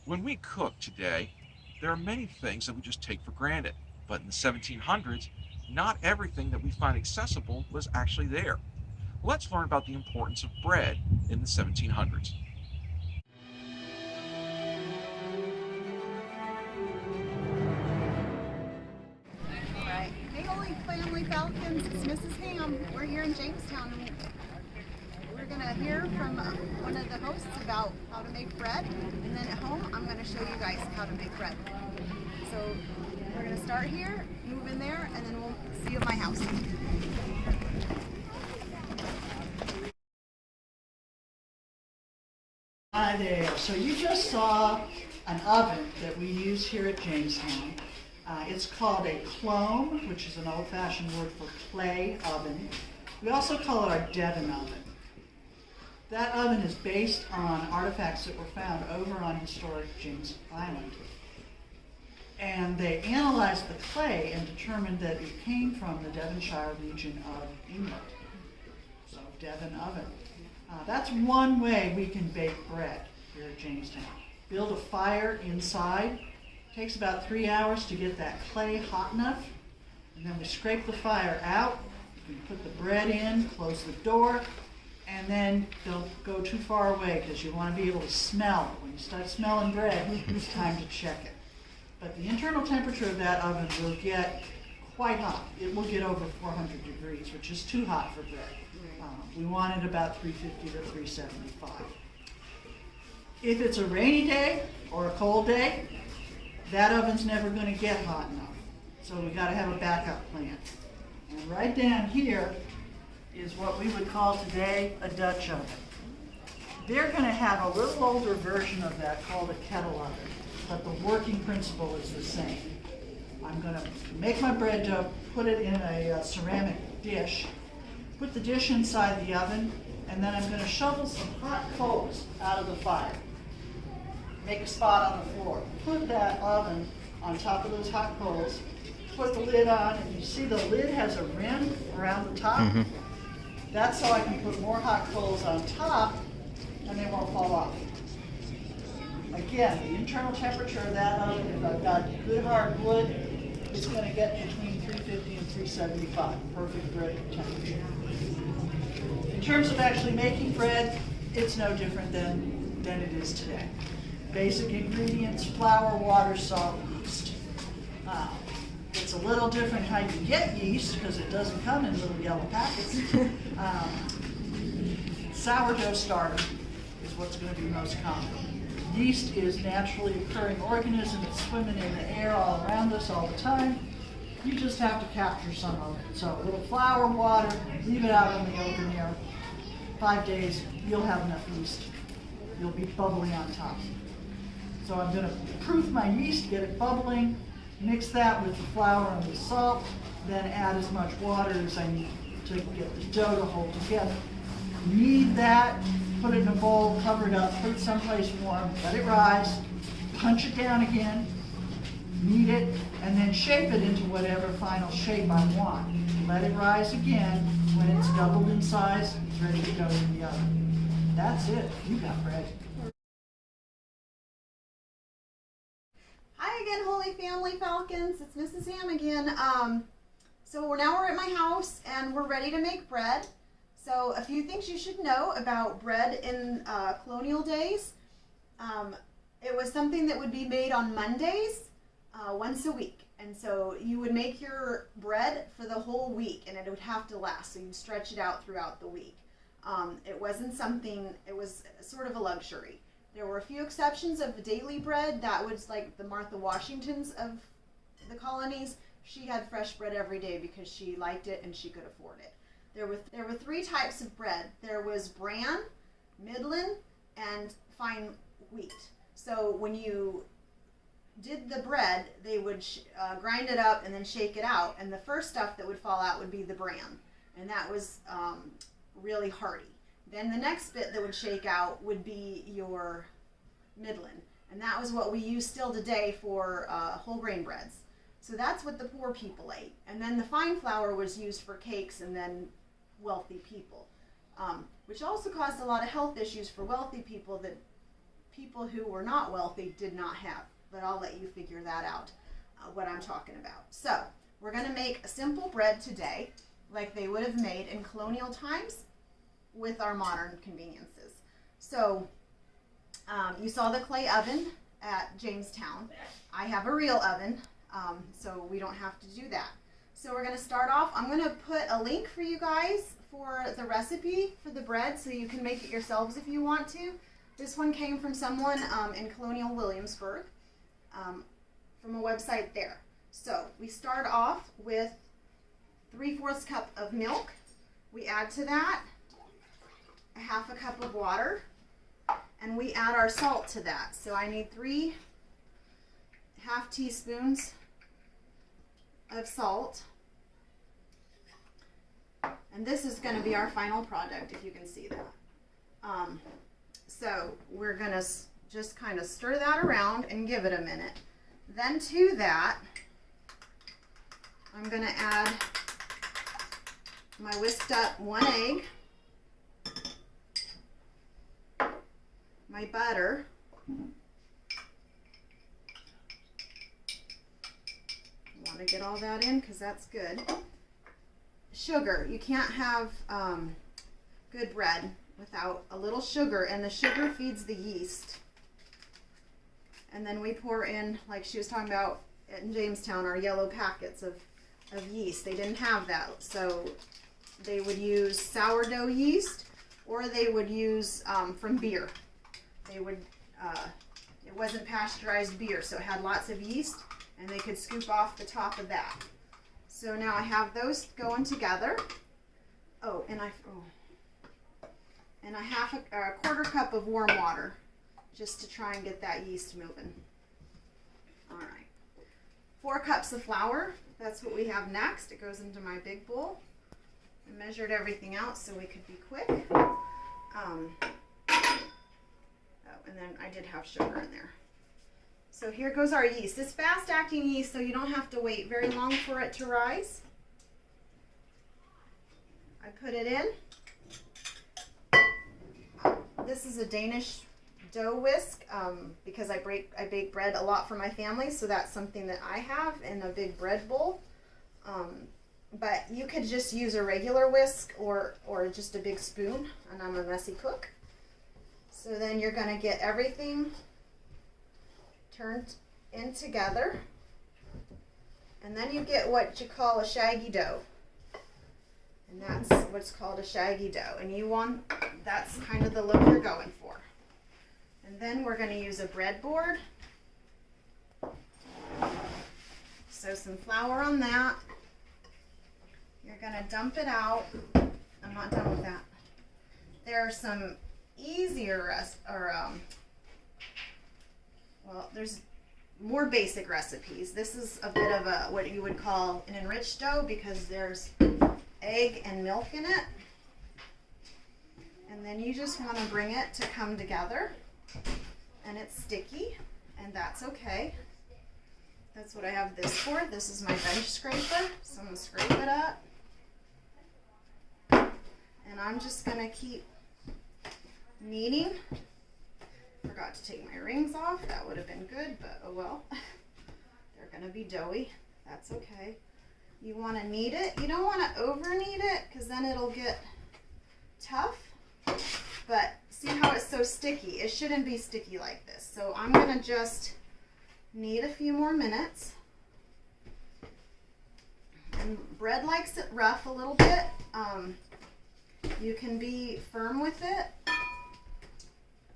When we cook today, there are many things that we just take for granted. But in the 1700s, not everything that we find accessible was actually there. Let's learn about the importance of bread in the 1700s. Right. Hey, Holy Family Falcons, it's Mrs. Ham. We're here in Jamestown. And we're going to hear from one of the hosts about how to make bread. And then at home, I'm going to show you guys how to make bread. So we're going to start here, move in there, and then we'll see you at my house. Hi there. So you just saw an oven that we use here at Jamestown. It's called a clone, which is an old-fashioned word for clay oven. We also call it our Devon oven. That oven is based on artifacts that were found over on historic James Island. And they analyzed the clay and determined that it came from the Devonshire region of England. So Devon oven. That's one way we can bake bread here at Jamestown. Build a fire inside. Takes about 3 hours to get that clay hot enough. And then we scrape the fire out. We put the bread in, close the door, and then don't go too far away because you want to be able to smell it. When you start smelling bread, it's time to check it. But the internal temperature of that oven will get quite hot. It will get over 400 degrees, which is too hot for bread. We want it about 350 to 375. If it's a rainy day or a cold day, that oven's never going to get hot enough. So we got to have a backup plan. And right down here is what we would call today a Dutch oven. They're going to have a little older version of that called a kettle oven, but the working principle is the same. I'm going to make my bread dough, put it in a ceramic dish, put the dish inside the oven, and then I'm going to shovel some hot coals out of the fire. Make a spot on the floor. Put that oven on top of those hot coals, put the lid on, and you see the lid has a rim around the top? Mm-hmm. That's so I can put more hot coals on top and they won't fall off. Again, the internal temperature of that oven, if I've got good hard wood, it's going to get between 350 and 375, perfect bread temperature. In terms of actually making bread, it's no different than it is today. Basic ingredients: flour, water, salt, yeast. It's a little different how you get yeast because it doesn't come in little yellow packets. Sourdough starter is what's going to be most common. Yeast is naturally occurring organism. It's swimming in the air all around us all the time. You just have to capture some of it. So a little flour, water, leave it out in the open air. 5 days, you'll have enough yeast. You'll be bubbly on top. So I'm going to proof my yeast, get it bubbling, mix that with the flour and the salt, then add as much water as I need to get the dough to hold together. Knead that, put it in a bowl, cover it up, put it someplace warm, let it rise, punch it down again, knead it, and then shape it into whatever final shape I want. Let it rise again. When it's doubled in size, it's ready to go in the oven. That's it. You got bread. Hi again, Holy Family Falcons. It's Mrs. Ham again. So we're at my house and we're ready to make bread. So a few things you should know about bread in colonial days. It was something that would be made on Mondays once a week. And so you would make your bread for the whole week and it would have to last. So you'd stretch it out throughout the week. It wasn't something, it was sort of a luxury. There were a few exceptions of the daily bread. That was like the Martha Washingtons of the colonies. She had fresh bread every day because she liked it and she could afford it. There were 3 types of bread. There was bran, middlin, and fine wheat. So when you did the bread, they would grind it up and then shake it out. And the first stuff that would fall out would be the bran. And that was really hearty. Then the next bit that would shake out would be your middlin. And that was what we use still today for whole grain breads. So that's what the poor people ate. And then the fine flour was used for cakes and then wealthy people, which also caused a lot of health issues for wealthy people that people who were not wealthy did not have. But I'll let you figure that out, what I'm talking about. So we're going to make a simple bread today, like they would have made in colonial times with our modern conveniences. So you saw the clay oven at Jamestown. I have a real oven, so we don't have to do that. So we're going to start off. I'm going to put a link for you guys for the recipe for the bread so you can make it yourselves if you want to. This one came from someone in Colonial, Williamsburg, from a website there. So we start off with 3/4 cup of milk. We add to that a 1/2 cup of water, and we add our salt to that. So I need 3 1/2 teaspoons of salt. And this is going to be our final product, if you can see that. So we're going to just kind of stir that around and give it a minute. Then to that, I'm going to add my whisked up 1 egg, my butter, want to get all that in because that's good. Sugar. You can't have good bread without a little sugar, and the sugar feeds the yeast. And then we pour in, like she was talking about in Jamestown, our yellow packets of yeast. They didn't have that, so they would use sourdough yeast, or they would use from beer. They would, it wasn't pasteurized beer, so it had lots of yeast, and they could scoop off the top of that. So now I have those going together. Oh, and a 1/4 cup of warm water, just to try and get that yeast moving. All right, 4 cups of flour. That's what we have next. It goes into my big bowl. I measured everything out so we could be quick. And then I did have sugar in there. So here goes our yeast. It's fast-acting yeast, so you don't have to wait very long for it to rise. I put it in. This is a Danish dough whisk because I bake bread a lot for my family, so that's something that I have in a big bread bowl. But you could just use a regular whisk or just a big spoon, and I'm a messy cook. So then you're going to get everything turned in together, and then you get what you call a shaggy dough, and that's what's called a shaggy dough, and that's kind of the look you're going for. And then we're going to use a breadboard, so some flour on that. You're going to dump it out. I'm not done with that. There are some easier there's more basic recipes. This is a bit of what you would call an enriched dough because there's egg and milk in it. And then you just want to bring it to come together, and it's sticky, and that's okay. That's what I have this for. This is my bench scraper, so I'm going to scrape it up. And I'm just going to keep kneading. Forgot to take my rings off. That would have been good, but oh well. They're going to be doughy. That's okay. You want to knead it. You don't want to over knead it because then it'll get tough. But see how it's so sticky? It shouldn't be sticky like this. So I'm going to just knead a few more minutes. And bread likes it rough a little bit. You can be firm with it.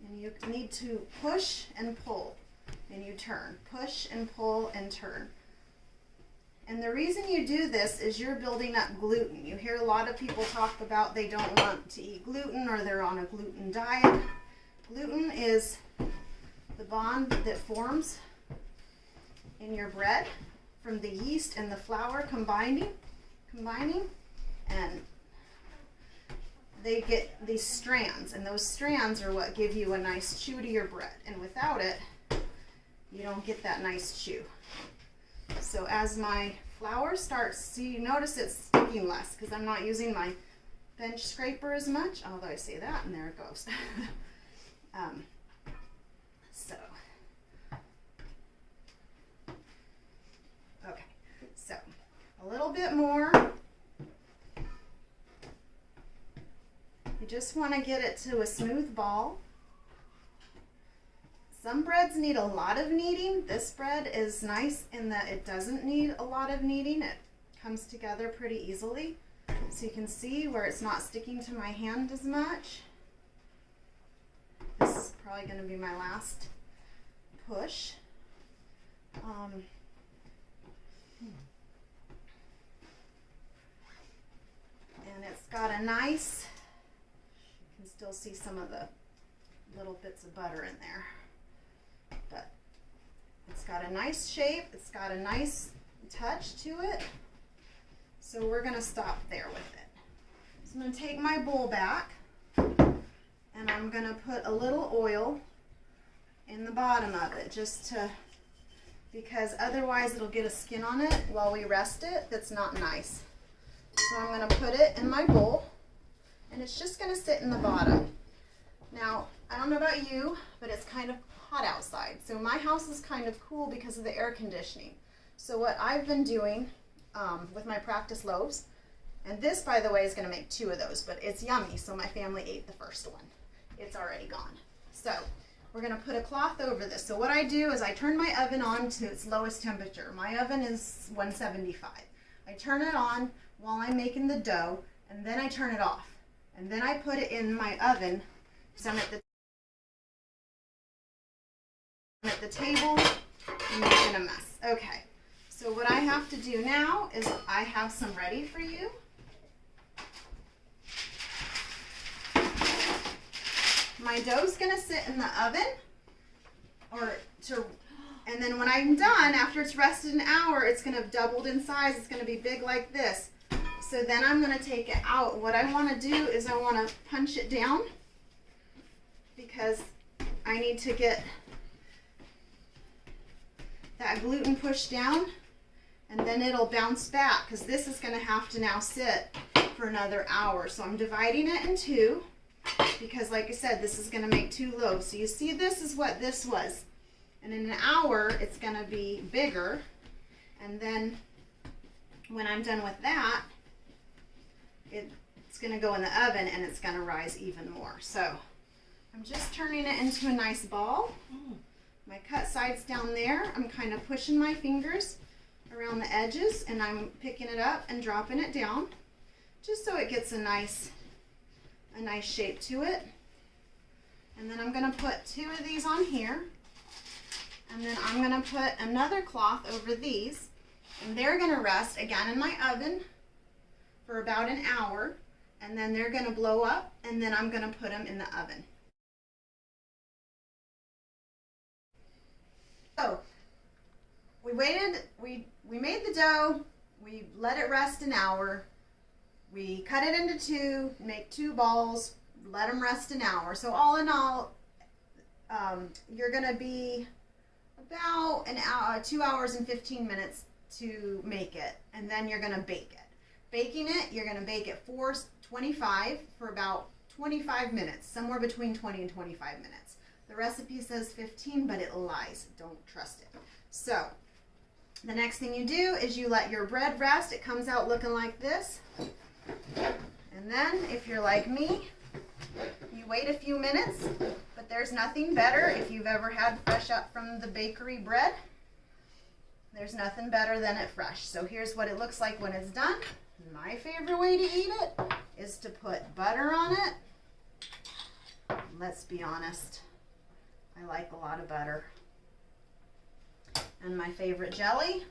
And you need to push and pull, and you turn. Push and pull and turn. And the reason you do this is you're building up gluten. You hear a lot of people talk about they don't want to eat gluten or they're on a gluten diet. Gluten is the bond that forms in your bread from the yeast and the flour combining, and they get these strands, and those strands are what give you a nice chew to your bread, and without it you don't get that nice chew. So as my flour starts, see, you notice it's sticking less because I'm not using my bench scraper as much, although I say that and there it goes. just want to get it to a smooth ball. Some breads need a lot of kneading. This bread is nice in that it doesn't need a lot of kneading. It comes together pretty easily. So you can see where it's not sticking to my hand as much. This is probably going to be my last push. And it's got a nice, you can still see some of the little bits of butter in there. But it's got a nice shape, it's got a nice touch to it. So we're gonna stop there with it. So I'm gonna take my bowl back and I'm gonna put a little oil in the bottom of it because otherwise it'll get a skin on it while we rest it that's not nice. So I'm gonna put it in my bowl and it's just gonna sit in the bottom. Now, I don't know about you, but it's kind of hot outside. So my house is kind of cool because of the air conditioning. So what I've been doing with my practice loaves, and this, by the way, is going to make 2 of those, but it's yummy, so my family ate the first one. It's already gone. So we're going to put a cloth over this. So what I do is I turn my oven on to its lowest temperature. My oven is 175. I turn it on while I'm making the dough, and then I turn it off. And then I put it in my oven because I'm at the table and making a mess. Okay, so what I have to do now is I have some ready for you. My dough's gonna sit in the oven, and then when I'm done, after it's rested an hour, it's gonna have doubled in size. It's gonna be big like this. So then I'm gonna take it out. What I wanna do is I wanna punch it down because I need to get that gluten pushed down, and then it'll bounce back because this is going to have to now sit for another hour. So I'm dividing it in 2 because, like I said, this is going to make 2 loaves. So you see, this is what this was, and in an hour it's going to be bigger, and then when I'm done with that, it's going to go in the oven and it's going to rise even more. So I'm just turning it into a nice ball. My cut side's down there. I'm kind of pushing my fingers around the edges and I'm picking it up and dropping it down just so it gets a nice shape to it. And then I'm going to put 2 of these on here, and then I'm going to put another cloth over these, and they're going to rest again in my oven for about an hour, and then they're going to blow up, and then I'm going to put them in the oven. So we waited, we made the dough, we let it rest an hour, we cut it into 2, make 2 balls, let them rest an hour. So all in all, you're going to be about 2 hours and 15 minutes to make it, and then you're going to bake it. Baking it, you're going to bake at 425 for about 25 minutes, somewhere between 20 and 25 minutes. The recipe says 15, but it lies. Don't trust it. So the next thing you do is you let your bread rest. It comes out looking like this. And then if you're like me, you wait a few minutes, but there's nothing better if you've ever had fresh up from the bakery bread. There's nothing better than it fresh. So here's what it looks like when it's done. My favorite way to eat it is to put butter on it. Let's be honest. I like a lot of butter. And my favorite jelly.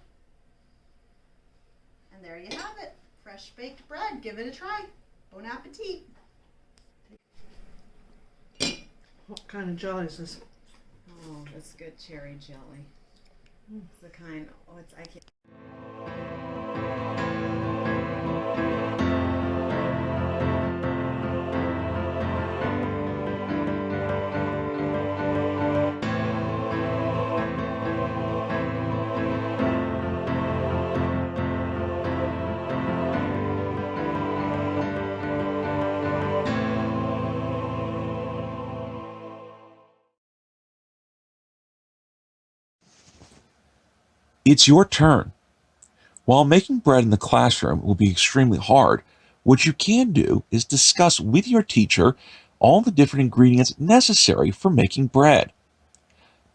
And there you have it. Fresh baked bread. Give it a try. Bon appetit. What kind of jelly is this? Oh, that's good cherry jelly. It's the kind, I can't. It's your turn. While making bread in the classroom will be extremely hard, What you can do is discuss with your teacher all the different ingredients necessary for making bread.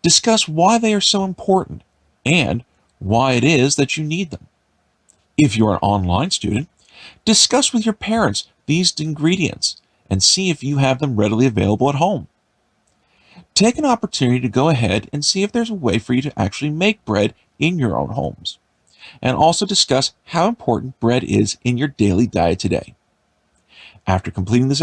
Discuss why they are so important and why it is that you need them. If you're an online student, discuss with your parents these ingredients and see if you have them readily available at home. Take an opportunity to go ahead and see if there's a way for you to actually make bread in your own homes, and also discuss how important bread is in your daily diet today. After completing this